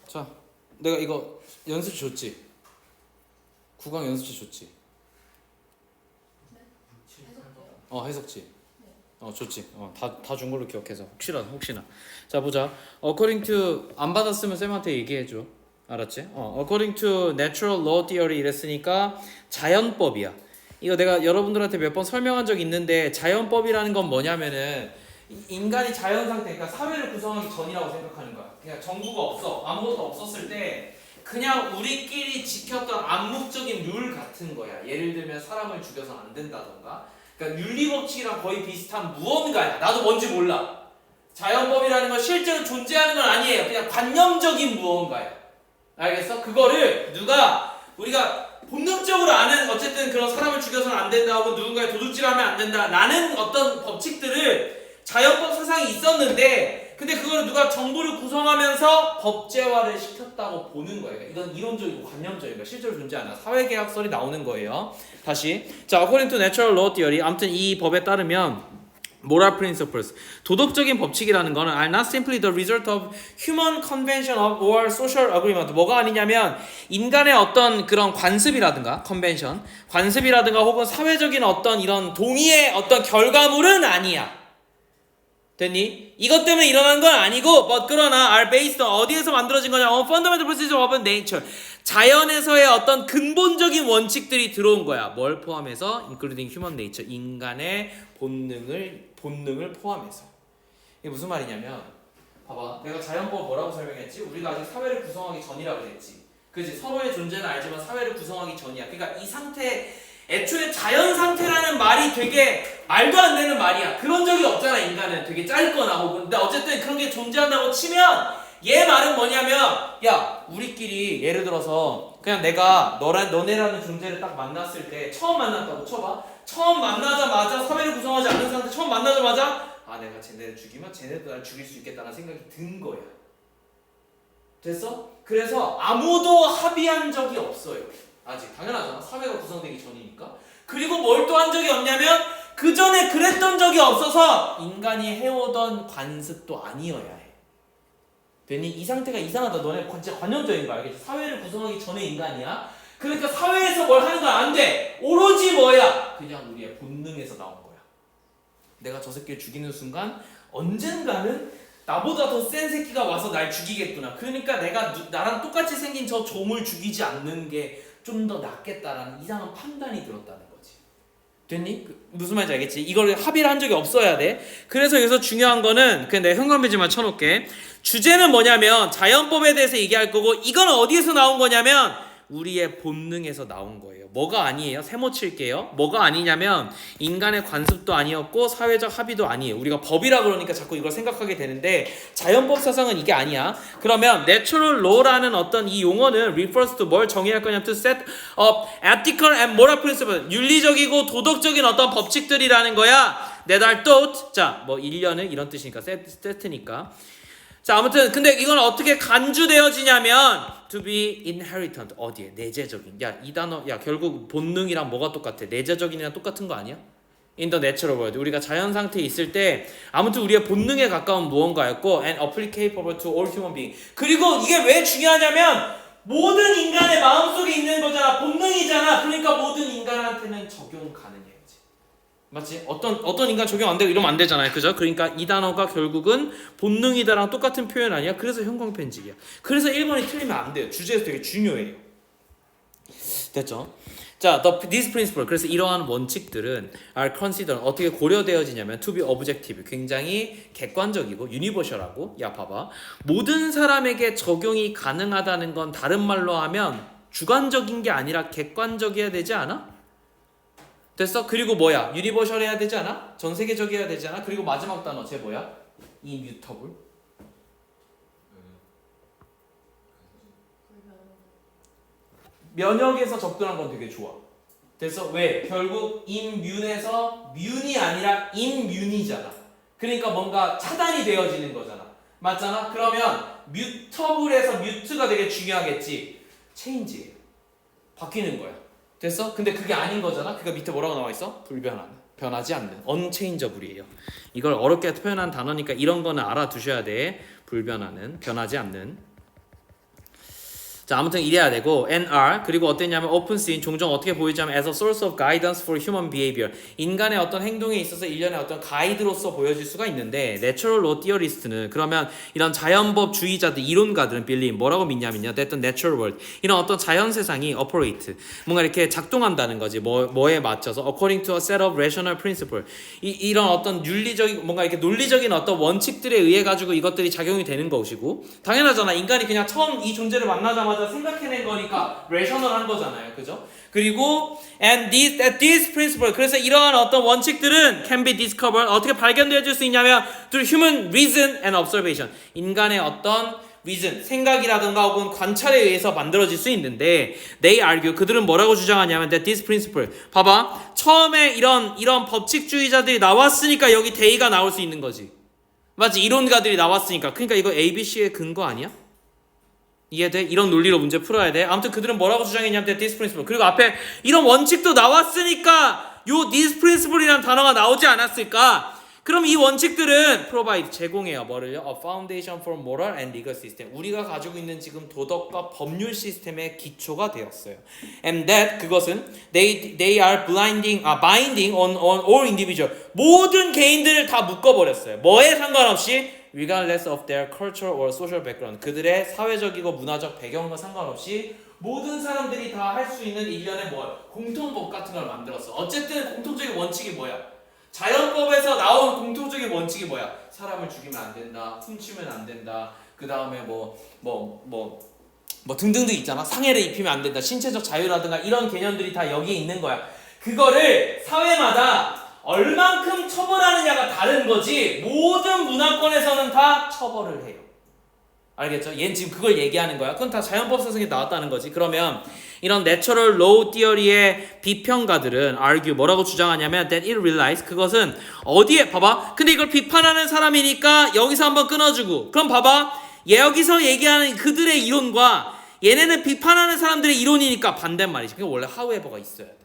자, 내가 이거 연습지 줬지? 9강 연습지 줬지? 해석지. 줬지. 다 준 걸로 기억해서 혹시나. 자, 보자. According to 안 받았으면 쌤한테 얘기해 줘. 알았지? According to natural law theory 이랬으니까 자연법이야. 이거 내가 여러분들한테 몇 번 설명한 적 있는데 자연법이라는 건 뭐냐면은 인간이 자연 상태, 그러니까 사회를 구성하기 전이라고 생각하는 거야. 그냥 정부가 없어, 아무것도 없었을 때 그냥 우리끼리 지켰던 암묵적인 룰 같은 거야. 예를 들면 사람을 죽여서 안 된다던가. 그러니까 윤리법칙이랑 거의 비슷한 무언가야. 나도 뭔지 몰라. 자연법이라는 건 실제로 존재하는 건 아니에요. 그냥 관념적인 무언가야. 알겠어? 그거를 우리가 본능적으로 아는 어쨌든 그런 사람을 죽여서는 안 된다 하고 누군가의 도둑질하면 안 된다라는 어떤 법칙들을 자연법 사상이 있었는데 근데 그걸 누가 정부를 구성하면서 법제화를 시켰다고 보는 거예요. 이건 이론적이고 관념적인 거예요. 실제로 존재하는 사회계약설이 나오는 거예요. 다시 자, according to natural law theory 아무튼 이 법에 따르면 moral principles 도덕적인 법칙이라는 거는 are not simply the result of human convention or social agreement 뭐가 아니냐면 인간의 어떤 그런 관습이라든가 관습이라든가 혹은 사회적인 어떤 이런 동의의 어떤 결과물은 아니야. 됐니? 이것 때문에 일어난 건 아니고 but 그러나 are based on 어디에서 만들어진 거냐? fundamental principles of nature 자연에서의 어떤 근본적인 원칙들이 들어온 거야. 뭘 포함해서? including human nature 인간의 본능을 포함해서. 이게 무슨 말이냐면 봐봐. 내가 자연법 뭐라고 설명했지? 우리가 아직 사회를 구성하기 전이라고 했지. 그지? 서로의 존재는 알지만 사회를 구성하기 전이야. 그러니까 이 상태 애초에 자연 상태라는 말이 되게 말도 안 되는 말이야. 그런 적이 없잖아. 인간은 되게 짧거나 혹은 근데 어쨌든 그런 게 존재한다고 치면 얘 말은 뭐냐면 야 우리끼리 예를 들어서 그냥 내가 너네라는 존재를 딱 만났을 때 처음 만났다고 쳐봐. 처음 만나자마자 사회를 구성하지 않는 상태 처음 만나자마자 내가 쟤네를 죽이면 쟤네도 날 죽일 수 있겠다는 생각이 든 거야. 됐어? 그래서 아무도 합의한 적이 없어요. 아직 당연하잖아. 사회가 구성되기 전이니까. 그리고 뭘 또 한 적이 없냐면 그 전에 그랬던 적이 없어서 인간이 해오던 관습도 아니어야 해. 괜히 이 상태가 이상하다. 너네 진짜 관념적인 거 알겠지? 사회를 구성하기 전에 인간이야. 그러니까 사회에서 뭘 하는 건 안 돼. 오로지 뭐야? 그냥 우리의 본능에서 나온 거야. 내가 저 새끼를 죽이는 순간 언젠가는 나보다 더 센 새끼가 와서 날 죽이겠구나. 그러니까 내가 나랑 똑같이 생긴 저 종을 죽이지 않는 게 좀 더 낫겠다라는 이상한 판단이 들었다는 거지. 됐니? 무슨 말인지 알겠지? 이걸 합의를 한 적이 없어야 돼. 그래서 여기서 중요한 거는 그냥 내가 현관배지만 쳐놓을게. 주제는 뭐냐면 자연법에 대해서 얘기할 거고 이건 어디에서 나온 거냐면 우리의 본능에서 나온 거예요. 뭐가 아니에요? 세모 칠게요. 뭐가 아니냐면 인간의 관습도 아니었고 사회적 합의도 아니에요. 우리가 법이라 그러니까 자꾸 이걸 생각하게 되는데 자연법 사상은 이게 아니야. 그러면 natural law라는 어떤 이 용어는 refers to 뭘 정의할 거냐면 to set up ethical and moral principles 윤리적이고 도덕적인 어떤 법칙들이라는 거야. that are thought 자, 뭐 1년은 이런 뜻이니까 set니까 자, 아무튼 근데 이건 어떻게 간주되어지냐면 to be inherited 어디에? 내재적인. 야, 이 단어 결국 본능이랑 뭐가 똑같아? 내재적인이랑 똑같은 거 아니야? in the natural world. 우리가 자연 상태에 있을 때 아무튼 우리의 본능에 가까운 무언가였고 and applicable to all human beings. 그리고 이게 왜 중요하냐면 모든 인간의 마음속에 있는 거잖아. 본능이잖아. 그러니까 모든 인간한테는 적용 가능해. 맞지? 어떤 인간 적용 안 되고 이러면 안 되잖아요. 그죠? 그러니까 이 단어가 결국은 본능이다랑 똑같은 표현 아니야? 그래서 형광펜직이야. 그래서 1번이 틀리면 안 돼요. 주제에서 되게 중요해요. 됐죠? 자, this principle. 그래서 이러한 원칙들은 are considered 어떻게 고려되어지냐면 to be objective. 굉장히 객관적이고 universal하고 야 봐봐. 모든 사람에게 적용이 가능하다는 건 다른 말로 하면 주관적인 게 아니라 객관적이어야 되지 않아? 됐어? 그리고 뭐야? 유니버셜 해야 되지 않아? 전 세계적이어야 되지 않아? 그리고 마지막 단어 쟤 뭐야? 이뮤터블. 면역에서 접근한 건 되게 좋아. 됐어? 왜? 결국 임뮨에서 뮨이 아니라 임뮨이잖아. 그러니까 뭔가 차단이 되어지는 거잖아. 맞잖아? 그러면 뮤터블에서 뮤트가 되게 중요하겠지. 체인지예요. 바뀌는 거야. 됐어? 근데 그게 아닌 거잖아. 그러니까 밑에 뭐라고 나와 있어? 불변한, 변하지 않는, unchangeable이에요. 이걸 어렵게 표현한 단어니까 이런 거는 알아두셔야 돼. 불변하는, 변하지 않는. 자, 아무튼 이래야 되고 NR 그리고 어땠냐면 OpenSeeing 종종 어떻게 보이자면 as a source of guidance for human behavior 인간의 어떤 행동에 있어서 일련의 어떤 가이드로서 보여질 수가 있는데 Natural Law Theorist는 그러면 이런 자연법주의자들 이론가들은 빌리 뭐라고 믿냐면요 that the natural world 이런 어떤 자연 세상이 operate 뭔가 이렇게 작동한다는 거지 뭐에 맞춰서 according to a set of rational principle 이런 어떤 윤리적인 뭔가 이렇게 논리적인 어떤 원칙들에 의해 가지고 이것들이 작용이 되는 것이고 당연하잖아 인간이 그냥 처음 이 존재를 만나자마자 생각해낸 거니까 레셔널한 거잖아요, 그죠? 그리고 these principles 그래서 이러한 어떤 원칙들은 can be discovered 어떻게 발견되어질 수 있냐면 through human reason and observation 인간의 어떤 reason 생각이라든가 혹은 관찰에 의해서 만들어질 수 있는데 they argue 그들은 뭐라고 주장하냐면 that this principle 봐봐 처음에 이런 법칙주의자들이 나왔으니까 여기 they가 나올 수 있는 거지 맞지? 이론가들이 나왔으니까 그러니까 이거 ABC의 근거 아니야? 이해돼? 이런 논리로 문제 풀어야 돼. 아무튼 그들은 뭐라고 주장했냐면 this principle. 그리고 앞에 이런 원칙도 나왔으니까 요 this principle이라는 단어가 나오지 않았을까? 그럼 이 원칙들은 provide 제공해요. 뭐를요? A foundation for moral and legal system. 우리가 가지고 있는 지금 도덕과 법률 시스템의 기초가 되었어요. And that 그것은 they are binding on all individual. 모든 개인들을 다 묶어버렸어요. 뭐에 상관없이 regardless of their cultural or social background 그들의 사회적이고 문화적 배경과 상관없이 모든 사람들이 다 할 수 있는 일련의 공통법 같은 걸 만들었어. 어쨌든 공통적인 원칙이 뭐야? 자연법에서 나온 공통적인 원칙이 뭐야? 사람을 죽이면 안 된다, 훔치면 안 된다, 그 다음에 뭐 등등등 있잖아. 상해를 입히면 안 된다, 신체적 자유라든가 이런 개념들이 다 여기에 있는 거야. 그거를 사회마다 얼만큼 처벌하느냐가 다른 거지 모든 문화권에서는 다 처벌을 해요. 알겠죠? 얘는 지금 그걸 얘기하는 거야. 그건 다 자연법 사상에 나왔다는 거지. 그러면 이런 Natural Law Theory의 비평가들은 argue 뭐라고 주장하냐면 that it relies 그것은 어디에 봐봐. 근데 이걸 비판하는 사람이니까 여기서 한번 끊어주고 그럼 봐봐. 여기서 얘기하는 그들의 이론과 얘네는 비판하는 사람들의 이론이니까 반대말이지. 그게 원래 however가 있어야 돼.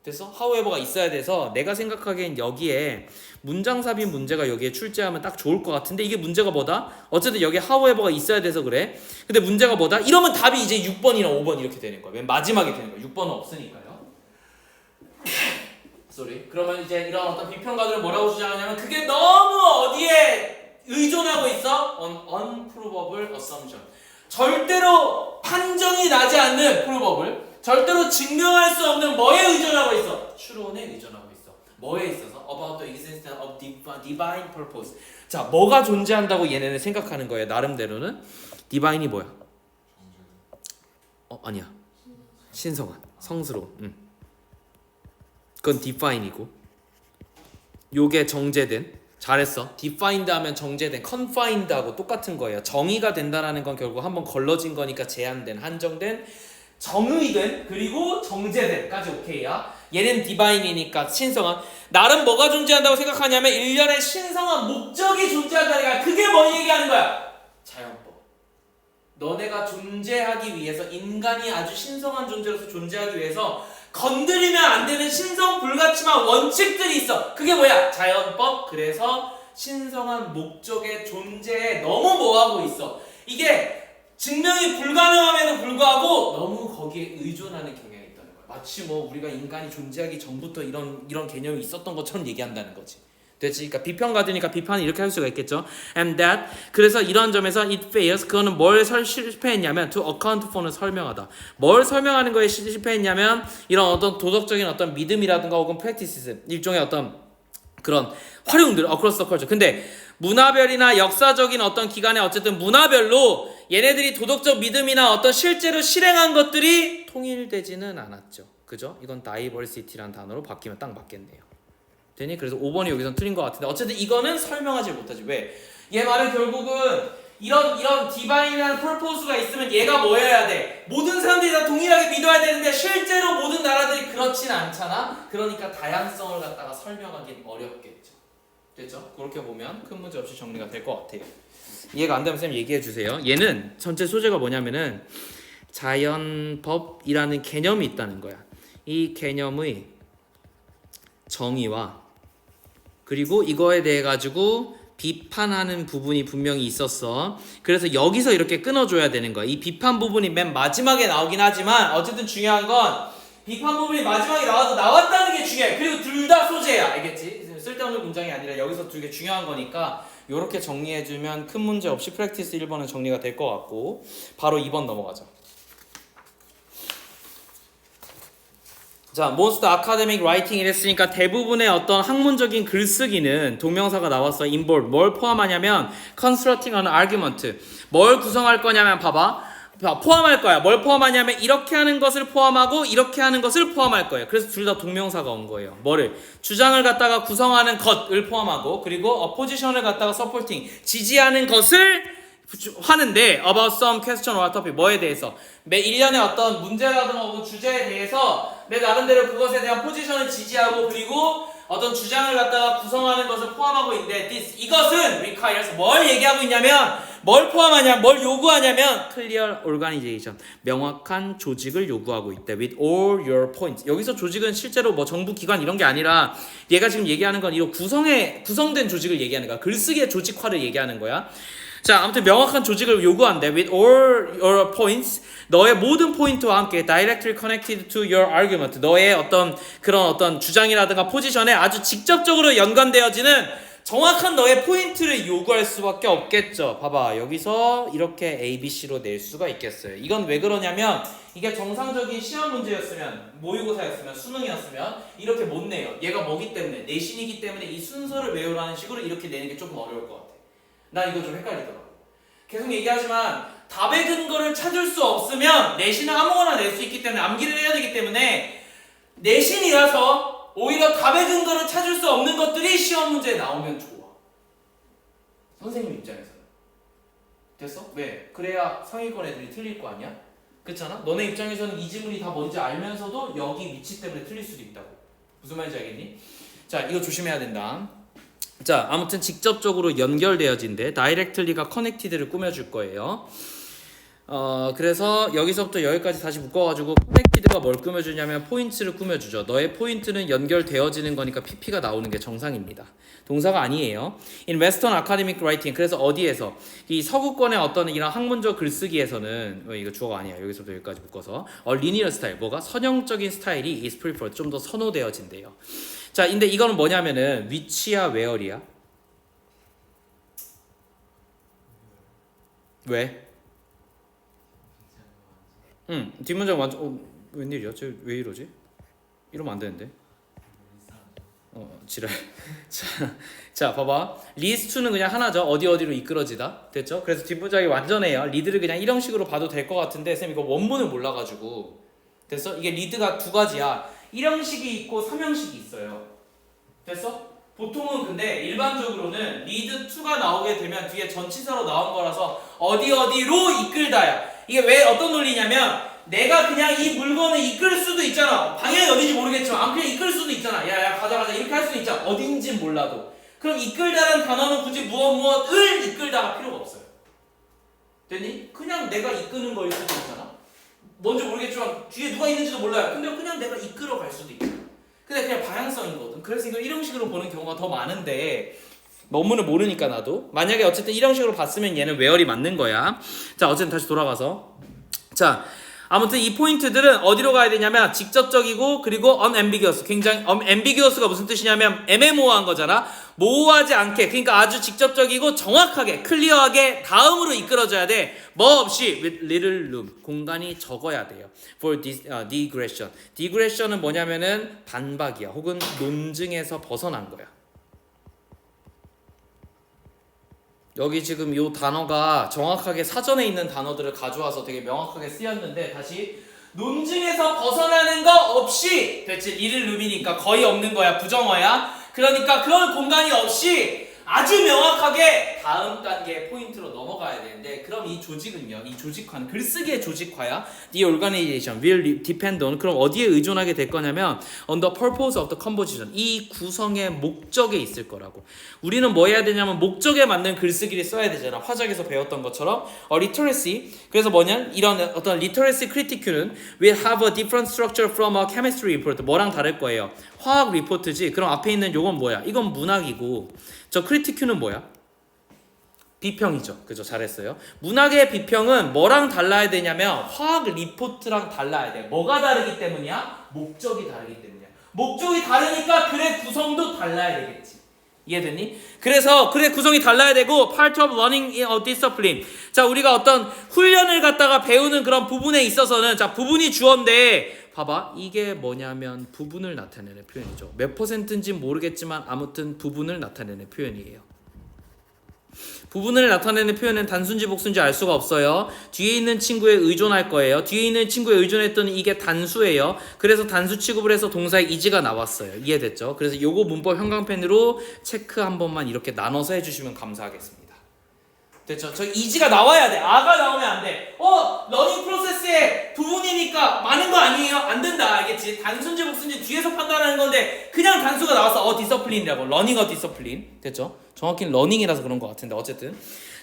됐어? however가 있어야 돼서 내가 생각하기엔 여기에 문장삽입 문제가 여기에 출제하면 딱 좋을 것 같은데 이게 문제가 뭐다? 어쨌든 여기에 however가 있어야 돼서 그래. 근데 문제가 뭐다? 이러면 답이 이제 6번이나 5번 이렇게 되는 거야. 맨 마지막에 되는 거야. 6번은 없으니까요. sorry. 그러면 이제 이런 어떤 비평가들은 뭐라고 주장하냐면 그게 너무 어디에 의존하고 있어? unprovable assumption. 절대로 판정이 나지 않는 provable 절대로 증명할 수 없는 뭐에 의존하고 있어? 추론에 의존하고 있어. 뭐에 있어서? About the existence of divine purpose. 자, 뭐가 존재한다고 얘네는 생각하는 거예요. 나름대로는. divine이 뭐야? 아니야. 신성한, 성스러운. 그건 define이고. 요게 정제된. 잘했어. defined 하면 정제된, confined하고 똑같은 거예요. 정의가 된다라는 건 결국 한번 걸러진 거니까 제한된, 한정된. 정의된 그리고 정제된까지 오케이야. 얘는 디바인이니까 신성한. 나름 뭐가 존재한다고 생각하냐면 일련의 신성한 목적이 존재한다니까. 그게 뭘 얘기하는 거야? 자연법. 너네가 존재하기 위해서 인간이 아주 신성한 존재로서 존재하기 위해서 건드리면 안 되는 신성 불가침한 원칙들이 있어. 그게 뭐야? 자연법. 그래서 신성한 목적의 존재에 너무 뭐하고 있어. 이게 증명이 불가능함에도 불구하고 너무 거기에 의존하는 경향이 있다는 거야. 마치 우리가 인간이 존재하기 전부터 이런 개념이 있었던 것처럼 얘기한다는 거지. 됐지? 그러니까 비평가드니까 비판을 이렇게 할 수가 있겠죠. And that 그래서 이런 점에서 it fails 그거는 뭘 실패했냐면 to account for는 설명하다. 뭘 설명하는 거에 실패했냐면 이런 어떤 도덕적인 어떤 믿음이라든가 혹은 practices 일종의 어떤 그런 활용들 across the culture. 근데 문화별이나 역사적인 어떤 기간에 어쨌든 문화별로 얘네들이 도덕적 믿음이나 어떤 실제로 실행한 것들이 통일되지는 않았죠. 그죠? 이건 diversity라는 단어로 바뀌면 딱 맞겠네요. 되니? 그래서 5번이 여기선 틀린 것 같은데 어쨌든 이거는 설명하지 못하지. 왜? 얘 말은 결국은 이런 디바인이라는 purpose가 있으면 얘가 뭐 해야 돼? 모든 사람들이 다 동일하게 믿어야 되는데 실제로 모든 나라들이 그렇진 않잖아. 그러니까 다양성을 갖다가 설명하기는 어렵겠죠. 됐죠? 그렇게 보면 큰 문제 없이 정리가 될 것 같아요. 이해가 안 되면 쌤 얘기해 주세요. 얘는 전체 소재가 뭐냐면은 자연법이라는 개념이 있다는 거야. 이 개념의 정의와 그리고 이거에 대해 가지고 비판하는 부분이 분명히 있었어. 그래서 여기서 이렇게 끊어줘야 되는 거야. 이 비판 부분이 맨 마지막에 나오긴 하지만 어쨌든 중요한 건 비판 부분이 마지막에 나와도 나왔다는 게 중요해. 그리고 둘 다 소재야. 알겠지? 쓸데없는 문장이 아니라 여기서 되게 중요한 거니까 이렇게 정리해주면 큰 문제 없이 프랙티스 1번은 정리가 될 것 같고 바로 2번 넘어가자. 자, most academic writing 이랬으니까 대부분의 어떤 학문적인 글쓰기는 동명사가 나왔어. involve. 뭘 포함하냐면 constructing an argument. 뭘 구성할 거냐면 봐봐. 포함할 거야. 뭘 포함하냐면 이렇게 하는 것을 포함하고 이렇게 하는 것을 포함할 거예요. 그래서 둘 다 동명사가 온 거예요. 뭐를? 주장을 갖다가 구성하는 것을 포함하고 그리고 opposition을 갖다가 supporting. 지지하는 것을 하는데 about some question or topic. 뭐에 대해서? 매 일련의 어떤 문제라든가 혹은 주제에 대해서 내 나름대로 그것에 대한 포지션을 지지하고 그리고 어떤 주장을 갖다가 구성하는 것을 포함하고 있는데 이것은 requires 뭘 얘기하고 있냐면 뭘 포함하냐 뭘 요구하냐면 clear organization 명확한 조직을 요구하고 있대 with all your points. 여기서 조직은 실제로 뭐 정부 기관 이런 게 아니라 얘가 지금 얘기하는 건 이런 구성된 조직을 얘기하는 거야. 글쓰기의 조직화를 얘기하는 거야. 자, 아무튼 명확한 조직을 요구한대. With all your points, 너의 모든 포인트와 함께 directly connected to your argument. 너의 어떤 그런 어떤 주장이라든가 포지션에 아주 직접적으로 연관되어지는 정확한 너의 포인트를 요구할 수밖에 없겠죠. 봐봐, 여기서 이렇게 A, B, C로 낼 수가 있겠어요. 이건 왜 그러냐면 이게 정상적인 시험 문제였으면 모의고사였으면 수능이었으면 이렇게 못 내요. 얘가 뭐기 때문에 내신이기 때문에 이 순서를 외우라는 식으로 이렇게 내는 게 조금 어려울 것 같아. 난 이거 좀 헷갈리더라고. 계속 얘기하지만 답의 근거를 찾을 수 없으면 내신은 아무거나 낼 수 있기 때문에 암기를 해야 되기 때문에 내신이라서 오히려 답의 근거를 찾을 수 없는 것들이 시험 문제에 나오면 좋아. 선생님 입장에서는. 됐어? 왜? 그래야 상위권 애들이 틀릴 거 아니야? 그렇잖아? 너네 입장에서는 이 지문이 다 뭔지 알면서도 여기 위치 때문에 틀릴 수도 있다고. 무슨 말인지 알겠니? 자, 이거 조심해야 된다. 자, 아무튼 직접적으로 연결되어진대. 다이렉틀리가 커넥티드를 꾸며줄 거예요. 그래서 여기서부터 여기까지 다시 묶어가지고 커넥티드가 뭘 꾸며주냐면 포인트를 꾸며주죠. 너의 포인트는 연결되어지는 거니까 PP가 나오는 게 정상입니다. 동사가 아니에요. In Western Academic Writing. 그래서 어디에서? 이 서구권의 어떤 이런 학문적 글쓰기에서는 이거 주어가 아니야. 여기서부터 여기까지 묶어서 linear style. 뭐가? 선형적인 스타일이 is preferred. 좀 더 선호되어진대요. 자, 근데 이거는 뭐냐면은 위치야, where이야? 왜? 뒷문장 완전 웬일이야? 왜 이러지? 이러면 안 되는데. 지랄. 자, 봐봐. 리스트는 그냥 하나죠. 어디로 이끌어지다. 됐죠? 그래서 뒷문장이 완전해요. 리드를 그냥 이런 식으로 봐도 될 것 같은데 쌤 이거 원문을 몰라가지고. 됐어? 이게 리드가 두 가지야. 1형식이 있고 3형식이 있어요. 됐어? 보통은 근데 일반적으로는 리드 2가 나오게 되면 뒤에 전치사로 나온 거라서 어디로 이끌다야. 이게 왜 어떤 논리냐면 내가 그냥 이 물건을 이끌 수도 있잖아. 방향이 어딘지 모르겠지만 그냥 이끌 수도 있잖아. 야 가자 이렇게 할 수도 있잖아. 어딘지 몰라도. 그럼 이끌다라는 단어는 굳이 무엇을 이끌다가 필요가 없어요. 됐니? 그냥 내가 이끄는 거일 수도 있잖아. 뭔지 모르겠지만 뒤에 누가 있는지도 몰라요. 근데 그냥 내가 이끌어 갈 수도 있잖아. 근데 그냥 방향성이거든. 그래서 이걸 이런 식으로 보는 경우가 더 많은데 원문을 모르니까 나도 만약에 어쨌든 이런 식으로 봤으면 얘는 where이 맞는 거야. 자, 어쨌든 다시 돌아가서 자, 아무튼 이 포인트들은 어디로 가야 되냐면 직접적이고 그리고 unambiguous. 굉장히 ambiguous가 무슨 뜻이냐면 애매모호한 거잖아. 모호하지 않게, 그러니까 아주 직접적이고 정확하게 클리어하게 다음으로 이끌어져야 돼. 뭐 없이 with little room. 공간이 적어야 돼요. for digression. digression은 뭐냐면은 반박이야. 혹은 논증에서 벗어난 거야. 여기 지금 이 단어가 정확하게 사전에 있는 단어들을 가져와서 되게 명확하게 쓰였는데 다시 논증에서 벗어나는 거 없이 됐지. little room이니까 거의 없는 거야. 부정어야. 그러니까 그런 공간이 없이 아주 명확하게 다음 단계의 포인트로 넘어가야 되는데 그럼 이 조직은요. 이 조직화는 글쓰기의 조직화야. The organization will depend on. 그럼 어디에 의존하게 될 거냐면 on the purpose of the composition. 이 구성의 목적에 있을 거라고. 우리는 뭐 해야 되냐면 목적에 맞는 글쓰기를 써야 되잖아. 화작에서 배웠던 것처럼 literacy. 그래서 뭐냐? 이런 어떤 literacy critique는 will have a different structure from a chemistry report. 뭐랑 다를 거예요? 화학 리포트지. 그럼 앞에 있는 요건 뭐야? 이건 문학이고 저 크리티큐는 뭐야? 비평이죠. 그죠? 잘했어요. 문학의 비평은 뭐랑 달라야 되냐면 화학 리포트랑 달라야 돼. 뭐가 다르기 때문이야? 목적이 다르기 때문이야. 목적이 다르니까 글의 구성도 달라야 되겠지. 이해됐니? 그래서 글의 구성이 달라야 되고 part of learning in a discipline. 자, 우리가 어떤 훈련을 갖다가 배우는 그런 부분에 있어서는 자, 부분이 주어인데 봐봐. 이게 뭐냐면 부분을 나타내는 표현이죠. 몇 퍼센트인지 모르겠지만 아무튼 부분을 나타내는 표현이에요. 부분을 나타내는 표현은 단순지 복수인지 알 수가 없어요. 뒤에 있는 친구에 의존할 거예요. 뒤에 있는 친구에 의존했더니 이게 단수예요. 그래서 단수 취급을 해서 동사의 is가 나왔어요. 이해됐죠? 그래서 요거 문법 형광펜으로 체크 한 번만 이렇게 나눠서 해주시면 감사하겠습니다. 됐죠? 저 is가 나와야 돼. 아가 나오면 안 돼. 러닝 프로세스의 부분이니까 많은 거 아니에요? 안 된다. 알겠지? 단순지 복수인지 뒤에서 판단하는 건데 그냥 단수가 나와서 디서플린이라고. 러닝 디서플린. 됐죠? 정확히는 러닝이라서 그런 것 같은데 어쨌든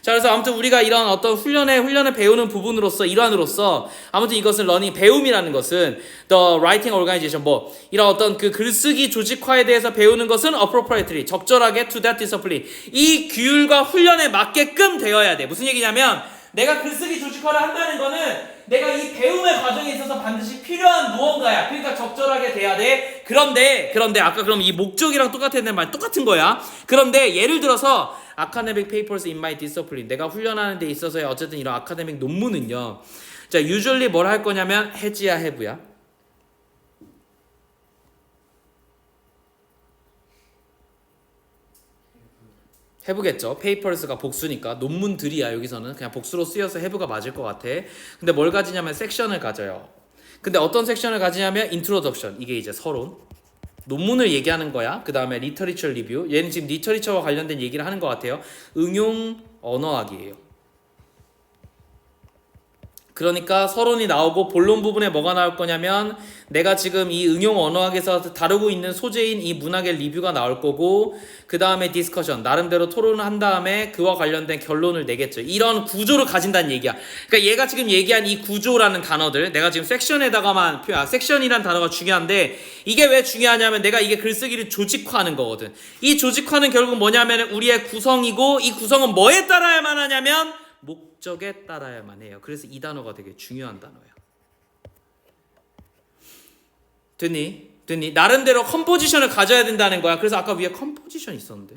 자 그래서 아무튼 우리가 이런 어떤 훈련을 배우는 부분으로서 일환으로서 아무튼 이것은 러닝 배움이라는 것은 the writing organization 뭐 이런 어떤 그 글쓰기 조직화에 대해서 배우는 것은 appropriately 적절하게 to that discipline 이 규율과 훈련에 맞게끔 되어야 돼. 무슨 얘기냐면 내가 글쓰기 조직화를 한다는 거는 내가 이 배움의 과정에 있어서 반드시 필요한 무언가야. 그러니까 적절하게 돼야 돼. 그런데 아까 그럼 이 목적이랑 똑같은 말 똑같은 거야. 그런데 예를 들어서 academic papers in my discipline 내가 훈련하는 데 있어서의 어쨌든 이런 아카데믹 논문은요. 자, usually 뭘 할 거냐면 has야 have야. have겠죠. papers가 복수니까 논문들이야. 여기서는 그냥 복수로 쓰여서 have가 맞을 것 같아. 근데 뭘 가지냐면 섹션을 가져요. 근데 어떤 섹션을 가지냐면 introduction 이게 이제 서론 논문을 얘기하는 거야. 그 다음에 literature review 얘는 지금 리터리처와 관련된 얘기를 하는 것 같아요. 응용 언어학이에요. 그러니까 서론이 나오고 본론 부분에 뭐가 나올 거냐면 내가 지금 이 응용 언어학에서 다루고 있는 소재인 이 문학의 리뷰가 나올 거고 그 다음에 디스커션 나름대로 토론을 한 다음에 그와 관련된 결론을 내겠죠. 이런 구조를 가진다는 얘기야. 그러니까 얘가 지금 얘기한 이 구조라는 단어들 내가 지금 섹션에다가만 섹션이란 단어가 중요한데 이게 왜 중요하냐면 내가 이게 글쓰기를 조직화하는 거거든. 이 조직화는 결국 뭐냐면 우리의 구성이고 이 구성은 뭐에 따라야만 하냐면 목적에 따라야만 해요. 그래서 이 단어가 되게 중요한 단어예요. 됐니? 나름대로 컴포지션을 가져야 된다는 거야. 그래서 아까 위에 컴포지션 있었는데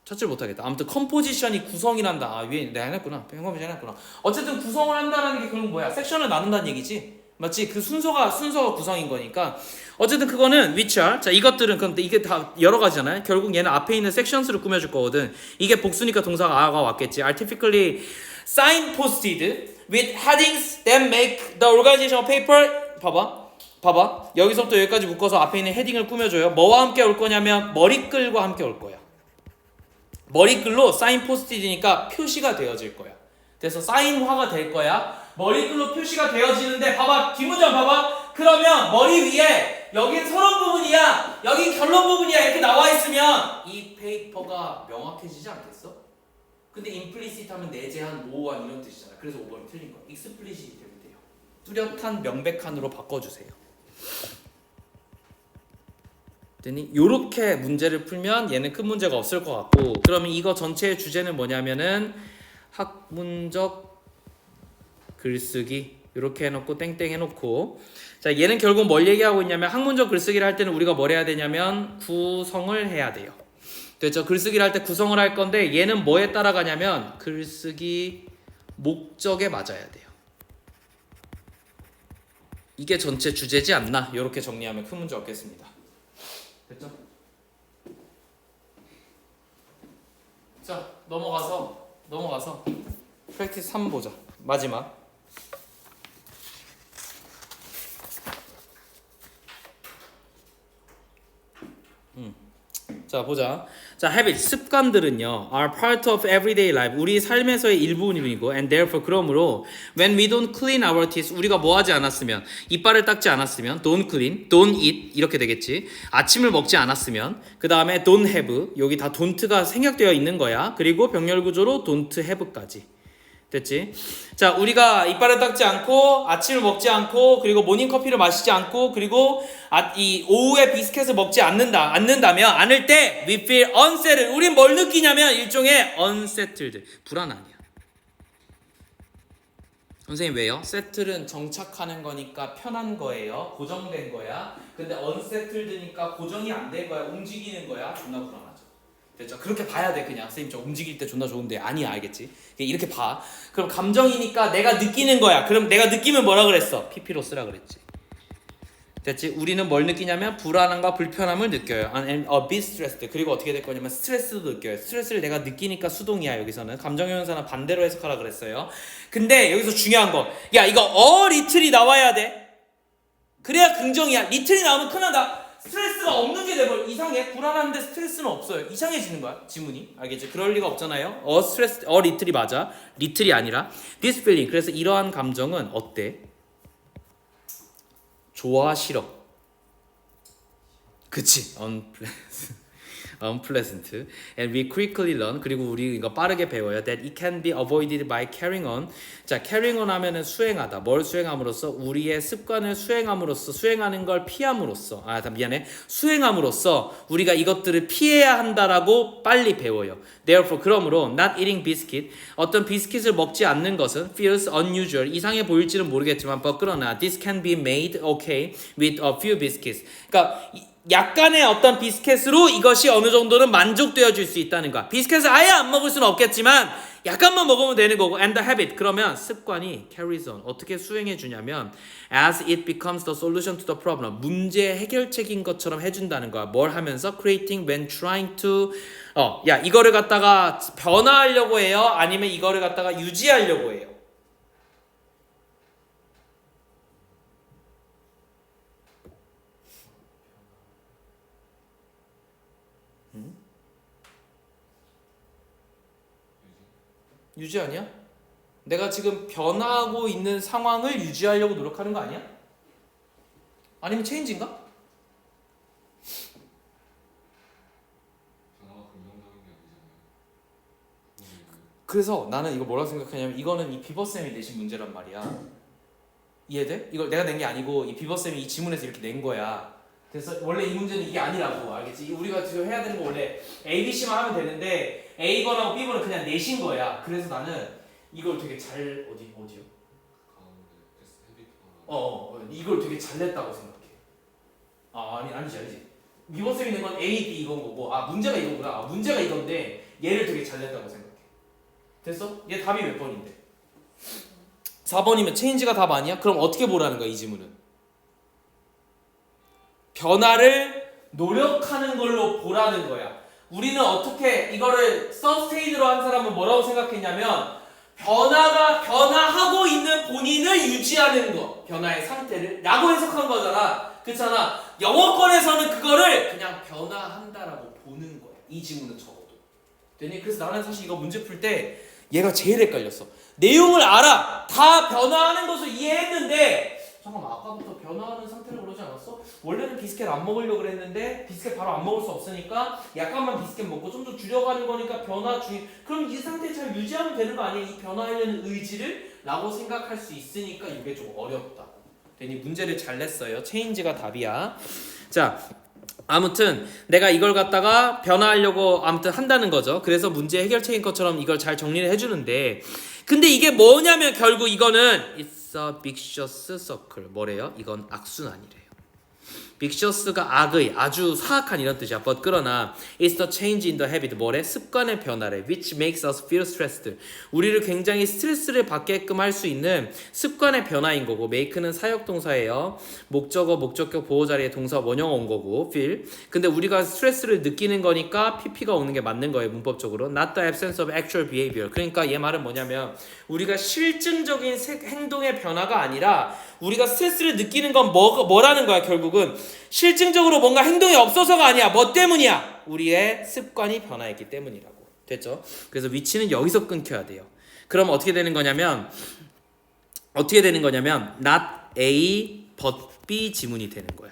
찾지를 못하겠다. 아무튼 컴포지션이 구성이란다. 위에 내가 해놨구나. 컴포지션 해놨구나. 어쨌든 구성을 한다는 게 결국 뭐야? 섹션을 나눈다는 얘기지. 맞지? 그 순서가 구성인 거니까. 어쨌든 그거는 which are 자 이것들은 그럼 이게 다 여러 가지잖아요. 결국 얘는 앞에 있는 섹션스를 꾸며줄 거거든. 이게 복수니까 동사가 a가 왔겠지. Artificially signposted with headings that make the organization of paper. 봐봐. 여기서부터 여기까지 묶어서 앞에 있는 헤딩을 꾸며줘요. 뭐와 함께 올 거냐면 머리글과 함께 올 거야. 머리글로 signposted니까 표시가 되어질 거야. 그래서 사인화가 될 거야. 머리글로 표시가 되어지는데 봐봐 뒷문장 봐봐. 그러면 머리 위에 여긴 서론 부분이야 여긴 결론 부분이야 이렇게 나와 있으면 이 페이퍼가 명확해지지 않겠어? 근데 implicit 하면 내재한 모호한 이런 뜻이잖아. 그래서 5번이 틀린 거야. explicit 되면 돼요. 뚜렷한 명백한으로 바꿔주세요. 요렇게 문제를 풀면 얘는 큰 문제가 없을 것 같고 그러면 이거 전체의 주제는 뭐냐면은 학문적 글쓰기 이렇게 해놓고 땡땡 해놓고 자 얘는 결국 뭘 얘기하고 있냐면 학문적 글쓰기를 할 때는 우리가 뭘 해야 되냐면 구성을 해야 돼요. 됐죠? 글쓰기를 할 때 구성을 할 건데 얘는 뭐에 따라가냐면 글쓰기 목적에 맞아야 돼요. 이게 전체 주제지 않나? 이렇게 정리하면 큰 문제 없겠습니다. 됐죠? 자 넘어가서 프랙티스 3 보자. 마지막 자 보자. 자 habit 습관들은요 are part of everyday life 우리 삶에서의 일부분이고 and therefore 그러므로 when we don't clean our teeth 우리가 뭐 하지 않았으면 이빨을 닦지 않았으면 don't clean, don't eat 이렇게 되겠지. 아침을 먹지 않았으면 그 다음에 don't have 여기 다 don't가 생략되어 있는 거야. 그리고 병렬 구조로 don't have까지 됐지? 자, 우리가 이빨을 닦지 않고 아침을 먹지 않고 그리고 모닝커피를 마시지 않고 그리고 이 오후에 비스켓을 먹지 않는다면 않을 때 we feel unsettled. 우린 뭘 느끼냐면 일종의 unsettled. 불안 아니야. 선생님 왜요? settle은 정착하는 거니까 편한 거예요. 고정된 거야. 근데 unsettled니까 고정이 안 된 거야. 움직이는 거야. 존나 불안하죠. 됐죠? 그렇게 봐야 돼. 그냥 선생님 저 움직일 때 존나 좋은데 아니야. 알겠지? 이렇게 봐. 그럼 감정이니까 내가 느끼는 거야. 그럼 내가 느끼면 뭐라 그랬어? PP로 쓰라 그랬지. 됐지? 우리는 뭘 느끼냐면 불안함과 불편함을 느껴요. And a bit stressed. 그리고 어떻게 될 거냐면 스트레스도 느껴요. 스트레스를 내가 느끼니까 수동이야. 여기서는 감정형용사는 반대로 해석하라 그랬어요. 근데 여기서 중요한 거, 야 이거 리틀이 나와야 돼. 그래야 긍정이야. 리틀이 나오면 큰일 난다. 스트레스가 없는 게 돼버려. 이상해. 불안한데 스트레스는 없어요. 이상해지는 거야. 지문이. 알겠지? 그럴 리가 없잖아요. 리틀이 맞아. 리틀이 아니라 this feeling. 그래서 이러한 감정은 어때? 좋아 싫어. 그치? unpleasant. And we quickly learn. 그리고 우리 이거 빠르게 배워요. That it can be avoided by carrying on. 자, carrying on 하면은 수행하다. 뭘 수행함으로써? 우리의 습관을 수행함으로써, 수행하는 걸 피함으로써. 수행함으로써 우리가 이것들을 피해야 한다라고 빨리 배워요. Therefore, 그러므로 not eating biscuit. 어떤 비스킷을 먹지 않는 것은 feels unusual. 이상해 보일지는 모르겠지만, but 그러나 this can be made okay with a few biscuits. 그러니까 약간의 어떤 비스켓으로 이것이 어느 정도는 만족되어질 수 있다는 거야. 비스켓을 아예 안 먹을 수는 없겠지만 약간만 먹으면 되는 거고. And the habit. 그러면 습관이 carries on. 어떻게 수행해 주냐면 as it becomes the solution to the problem. 문제 해결책인 것처럼 해준다는 거야. 뭘 하면서? Creating when trying to 야 이거를 갖다가 변화하려고 해요? 아니면 이거를 갖다가 유지하려고 해요? 유지 아니야? 내가 지금 변화하고 있는 상황을 유지하려고 노력하는 거 아니야? 아니면 체인지인가? 변화가 긍정적인 게 아니잖아요. 그래서 나는 이거 뭐라고 생각하냐면 이거는 이 비버쌤이 내신 문제란 말이야. 이해돼? 이걸 내가 낸 게 아니고 이 비버쌤이 이 지문에서 이렇게 낸 거야. 그래서 원래 이 문제는 이게 아니라고. 알겠지? 우리가 지금 해야 되는 거 원래 A, B, C만 하면 되는데 A번하고 B번은 그냥 내신 거야. 그래서 나는 이걸 되게 잘 어디요? 이걸 되게 잘 냈다고 생각해. 아니지. 비버쌤이 낸 건 A, B 이건 거고 문제가 이거구나. 문제가 이건데 얘를 되게 잘 냈다고 생각해. 됐어? 얘 답이 몇 번인데? 4번이면 체인지가 답 아니야? 그럼 어떻게 보라는 거야 이 지문은? 변화를 노력하는 걸로 보라는 거야. 우리는 어떻게 이거를 서스테인으로 한 사람은 뭐라고 생각했냐면 변화하고 있는 본인을 유지하는 거, 변화의 상태를 라고 해석한 거잖아. 그렇잖아. 영어권에서는 그거를 그냥 변화한다라고 보는 거야. 이 지문은 적어도 되니? 그래서 나는 사실 이거 문제 풀 때 얘가 제일 헷갈렸어. 내용을 알아. 다 변화하는 것을 이해했는데 잠깐만 아까부터 변화하는 상태를 그러지 않았어? 원래는 비스켓 안 먹으려고 그랬는데 비스켓 바로 안 먹을 수 없으니까 약간만 비스켓 먹고 좀 더 줄여가는 거니까 변화 중에 그럼 이 상태 잘 유지하면 되는 거 아니야? 이 변화하려는 의지를? 라고 생각할 수 있으니까 이게 좀 어렵다. 괜히 문제를 잘 냈어요. 체인지가 답이야. 자 아무튼 내가 이걸 갖다가 변화하려고 아무튼 한다는 거죠. 그래서 문제 해결책인 것처럼 이걸 잘 정리를 해주는데 근데 이게 뭐냐면 결국 이거는 It's a vicious circle. 뭐래요? 이건 악순환이래요. vicious가 악의, 아주 사악한 이런 뜻이야. But 그러나 it's the change in the habit. 뭐래? 습관의 변화래. Which makes us feel stressed. 우리를 굉장히 스트레스를 받게끔 할 수 있는 습관의 변화인 거고 make는 사역동사예요. 목적어, 목적격, 보호자리에 동사 원형 온 거고 feel. 근데 우리가 스트레스를 느끼는 거니까 pp가 오는 게 맞는 거예요. 문법적으로. Not the absence of actual behavior. 그러니까 얘 말은 뭐냐면 우리가 실증적인 행동의 변화가 아니라 우리가 스트레스를 느끼는 건 뭐라는 거야 결국은. 실증적으로 뭔가 행동이 없어서가 아니야. 뭐 때문이야? 우리의 습관이 변화했기 때문이라고. 됐죠? 그래서 위치는 여기서 끊겨야 돼요. 그럼 어떻게 되는 거냐면 not A but B 지문이 되는 거야.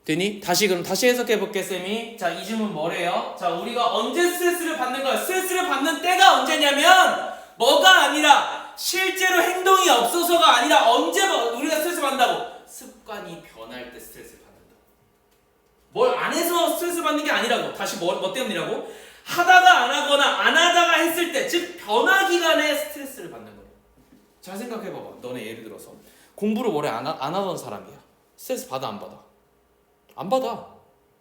되니? 그럼 다시 해석해 볼게 쌤이. 자, 이 질문 뭐래요? 자, 우리가 언제 스트레스를 받는 거야? 스트레스를 받는 때가 언제냐면 뭐가 아니라 실제로 행동이 없어서가 아니라 언제 우리가 스트레스 받는다고? 습관이 변할 때 스트레스를 받는다. 뭘 안 해서 스트레스 받는 게 아니라고. 다시 뭐 때문이라고? 하다가 안 하거나 안 하다가 했을 때, 즉 변화 기간에 스트레스를 받는 거예요. 잘 생각해봐봐. 너네 예를 들어서 공부를 오래 안 하던 사람이야. 스트레스 받아 안 받아? 안 받아.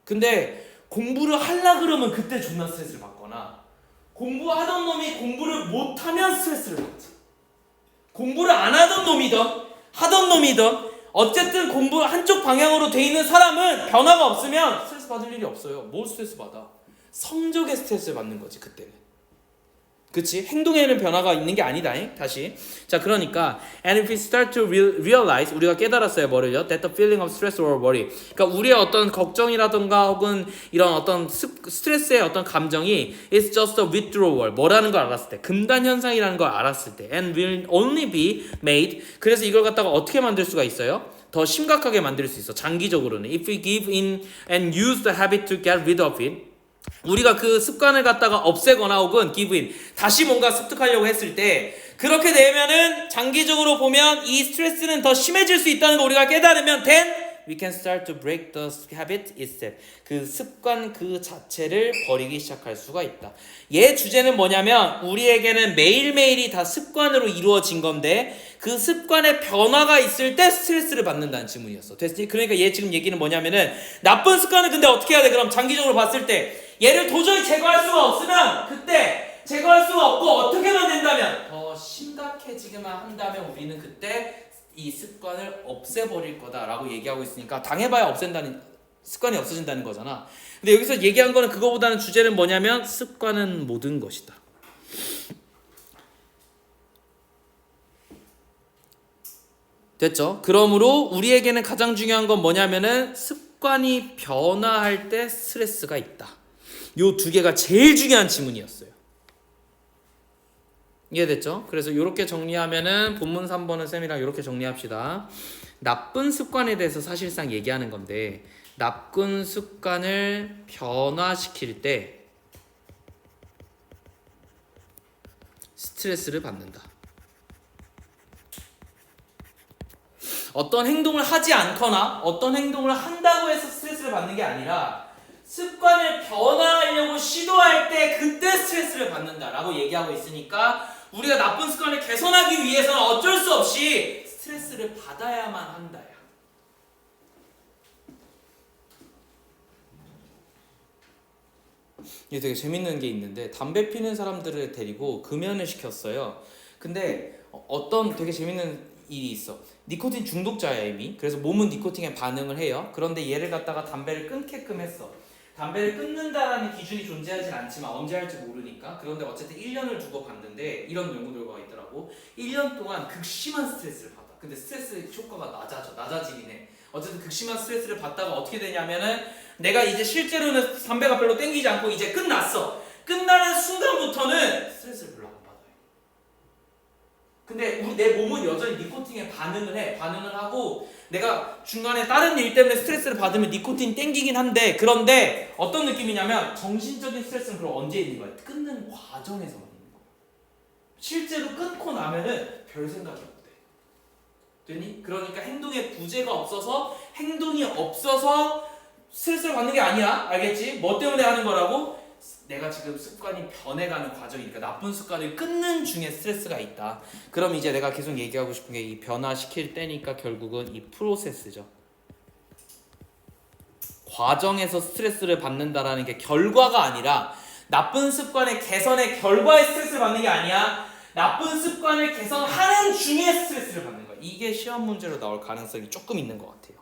근데 공부를 하려 그러면 그때 존나 스트레스를 받거나, 공부하던 놈이 공부를 못하면 스트레스를 받지. 공부를 안 하던 놈이든 하던 놈이든 어쨌든 공부 한쪽 방향으로 돼 있는 사람은 변화가 없으면 스트레스 받을 일이 없어요. 뭘 스트레스 받아? 성적에 스트레스를 받는 거지 그때는. 그치? 행동에는 변화가 있는 게 아니다. 다시. 자, 그러니까 and if we start to realize, 우리가 깨달았어요. 뭐를요? That the feeling of stress or worry, 그러니까 우리의 어떤 걱정이라든가 혹은 이런 어떤 스트레스의 어떤 감정이 is just a withdrawal, 뭐라는 걸 알았을 때, 금단 현상이라는 걸 알았을 때, and will only be made, 그래서 이걸 갖다가 어떻게 만들 수가 있어요? 더 심각하게 만들 수 있어. 장기적으로는 if we give in and use the habit to get rid of it, 우리가 그 습관을 갖다가 없애거나 혹은 give in, 다시 뭔가 습득하려고 했을 때, 그렇게 되면은 장기적으로 보면 이 스트레스는 더 심해질 수 있다는 거 우리가 깨달으면 then we can start to break the habit itself, 그 습관 그 자체를 버리기 시작할 수가 있다. 얘 주제는 뭐냐면 우리에게는 매일매일이 다 습관으로 이루어진 건데 그 습관의 변화가 있을 때 스트레스를 받는다는 질문이었어. 됐지? 그러니까 얘 지금 얘기는 뭐냐면은 나쁜 습관을 근데 어떻게 해야 돼? 그럼 장기적으로 봤을 때 얘를 도저히 제거할 수가 없으면, 그때 제거할 수가 없고 어떻게만 된다면 더 심각해지기만 한다면 우리는 그때 이 습관을 없애버릴 거다라고 얘기하고 있으니까, 당해봐야 없앤다는, 습관이 없어진다는 거잖아. 근데 여기서 얘기한 거는 그거보다는 주제는 뭐냐면 습관은 모든 것이다. 됐죠? 그러므로 우리에게는 가장 중요한 건 뭐냐면은 습관이 변화할 때 스트레스가 있다. 요 두 개가 제일 중요한 지문이었어요. 이해됐죠? 그래서 이렇게 정리하면은 본문 3번은 쌤이랑 이렇게 정리합시다. 나쁜 습관에 대해서 사실상 얘기하는 건데, 나쁜 습관을 변화시킬 때 스트레스를 받는다. 어떤 행동을 하지 않거나 어떤 행동을 한다고 해서 스트레스를 받는 게 아니라 습관을 변화하려고 시도할 때 그때 스트레스를 받는다라고 얘기하고 있으니까, 우리가 나쁜 습관을 개선하기 위해서는 어쩔 수 없이 스트레스를 받아야만 한다야. 이게 되게 재밌는 게 있는데, 담배 피는 사람들을 데리고 금연을 시켰어요. 근데 어떤 되게 재밌는 일이 있어. 니코틴 중독자야 이미. 그래서 몸은 니코틴에 반응을 해요. 그런데 얘를 갖다가 담배를 끊게끔 했어. 담배를 끊는다라는 기준이 존재하진 않지만 언제 할지 모르니까. 그런데 어쨌든 1년을 두고 봤는데 이런 연구 결과가 있더라고. 1년 동안 극심한 스트레스를 받아. 근데 스트레스 효과가 낮아지긴 해. 어쨌든 극심한 스트레스를 받다가 어떻게 되냐면은, 내가 이제 실제로는 담배가 별로 땡기지 않고 이제 끝났어. 끝나는 순간부터는 스트레스를 별로 안 받아요. 근데 내 몸은 여전히 니코틴에 반응을 해. 반응을 하고 내가 중간에 다른 일 때문에 스트레스를 받으면 니코틴 땡기긴 한데, 그런데 어떤 느낌이냐면 정신적인 스트레스는 그럼 언제 있는 거야? 끊는 과정에서만 있는 거야. 실제로 끊고 나면은 별 생각이 없대. 되니? 그러니까 행동에 부재가 없어서, 행동이 없어서 스트레스를 받는 게 아니야. 알겠지? 뭐 때문에 하는 거라고? 내가 지금 습관이 변해가는 과정이니까 나쁜 습관을 끊는 중에 스트레스가 있다. 그럼 이제 내가 계속 얘기하고 싶은 게 이 변화시킬 때니까 결국은 이 프로세스죠. 과정에서 스트레스를 받는다라는 게 결과가 아니라, 나쁜 습관의 개선의 결과에 스트레스를 받는 게 아니야. 나쁜 습관을 개선하는 중에 스트레스를 받는 거야. 이게 시험 문제로 나올 가능성이 조금 있는 것 같아요.